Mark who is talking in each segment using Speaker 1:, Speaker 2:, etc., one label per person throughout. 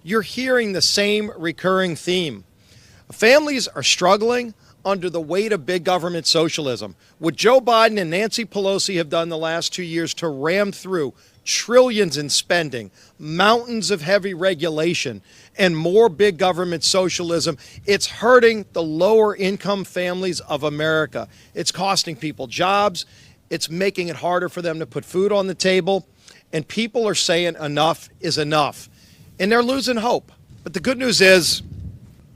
Speaker 1: you're hearing the same recurring theme. Families are struggling under the weight of big government socialism. What Joe Biden and Nancy Pelosi have done the last 2 years to ram through trillions in spending, mountains of heavy regulation, and more big government socialism, it's hurting the lower income families of America. It's costing people jobs. It's making it harder for them to put food on the table. And people are saying enough is enough. And they're losing hope. But the good news is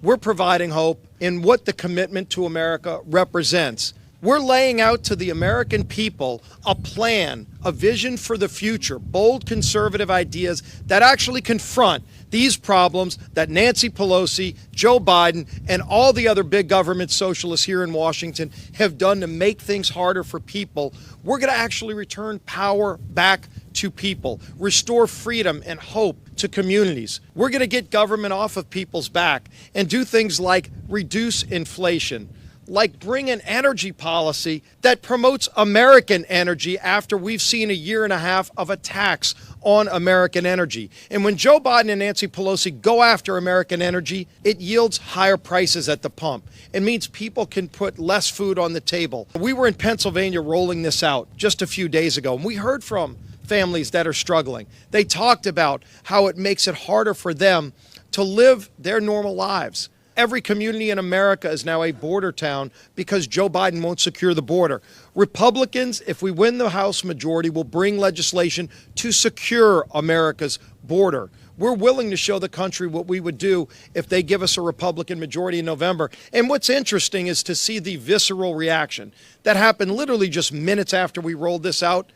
Speaker 1: we're providing hope in what the commitment to America represents. We're laying out to the American people a plan, a vision for the future, bold conservative ideas that actually confront these problems that Nancy Pelosi, Joe Biden, and all the other big government socialists here in Washington have done to make things harder for people. We're going to actually return power back to people, restore freedom and hope to communities. We're going to get government off of people's back and do things like reduce inflation, like bring an energy policy that promotes American energy after we've seen a year and a half of attacks on American energy. And when Joe Biden and Nancy Pelosi go after American energy, it yields higher prices at the pump. It means people can put less food on the table. We were in Pennsylvania rolling this out just a few days ago, and we heard from families that are struggling. They talked about how it makes it harder for them to live their normal lives. Every community in America is now a border town because Joe Biden won't secure the border. Republicans, if we win the House majority, will bring legislation to secure America's border. We're willing to show the country what we would do if they give us a Republican majority in November. And what's interesting is to see the visceral reaction that happened literally just minutes after we rolled this out.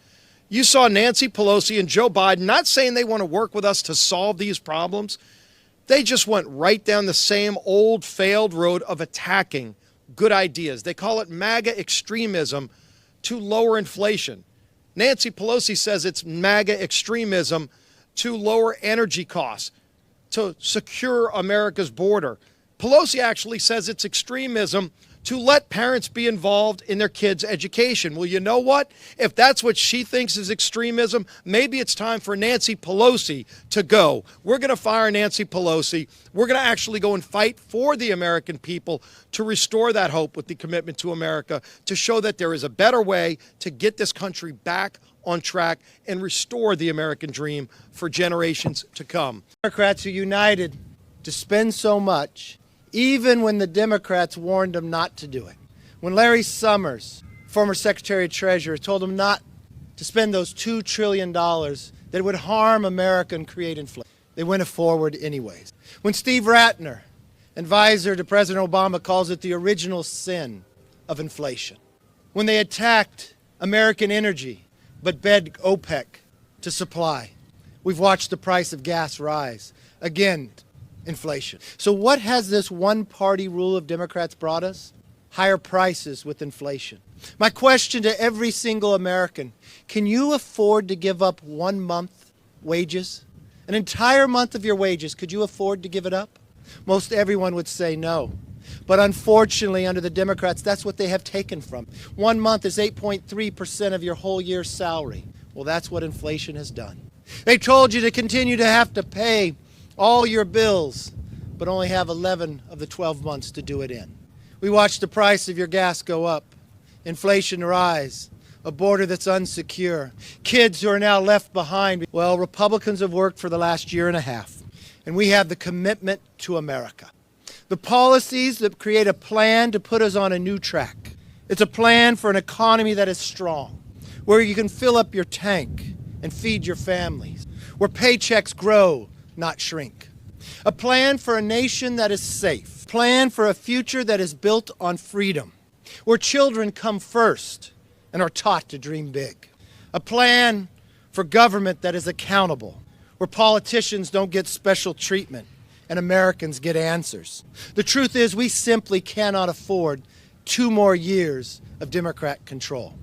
Speaker 1: You saw Nancy Pelosi and Joe Biden not saying they want to work with us to solve these problems. They just went right down the same old failed road of attacking good ideas. They call it MAGA extremism to lower inflation. Nancy Pelosi says it's MAGA extremism to lower energy costs, to secure America's border. Pelosi actually says it's extremism to let parents be involved in their kids' education. Well, you know what? If that's what she thinks is extremism, maybe it's time for Nancy Pelosi to go. We're going to fire Nancy Pelosi. We're going to actually go and fight for the American people to restore that hope with the commitment to America, to show that there is a better way to get this country back on track and restore the American dream for generations to come.
Speaker 2: Democrats are united to spend so much, even when the Democrats warned them not to do it. When Larry Summers, former Secretary of Treasury, told them not to spend those $2 trillion that would harm America and create inflation, they went forward anyways. When Steve Ratner, advisor to President Obama, calls it the original sin of inflation. When they attacked American energy but begged OPEC to supply. We've watched the price of gas rise. Again, inflation. So what has this one-party rule of Democrats brought us? Higher prices with inflation. My question to every single American, can you afford to give up 1 month wages? An entire month of your wages, could you afford to give it up? Most everyone would say no. But unfortunately, under the Democrats, that's what they have taken from. 1 month is 8.3% of your whole year's salary. Well, that's what inflation has done. They told you to continue to have to pay all your bills, but only have 11 of the 12 months to do it in. We watched the price of your gas go up, inflation rise, a border that's unsecure, kids who are now left behind. Well, Republicans have worked for the last year and a half, and we have the commitment to America. The policies that create a plan to put us on a new track. It's a plan for an economy that is strong, where you can fill up your tank and feed your families, where paychecks grow, not shrink. A plan for a nation that is safe. Plan for a future that is built on freedom, where children come first and are taught to dream big. A plan for government that is accountable, where politicians don't get special treatment and Americans get answers. The truth is, we simply cannot afford 2 more years of Democrat control.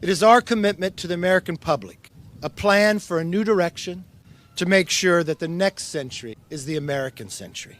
Speaker 2: It is our commitment to the American public, a plan for a new direction to make sure that the next century is the American century.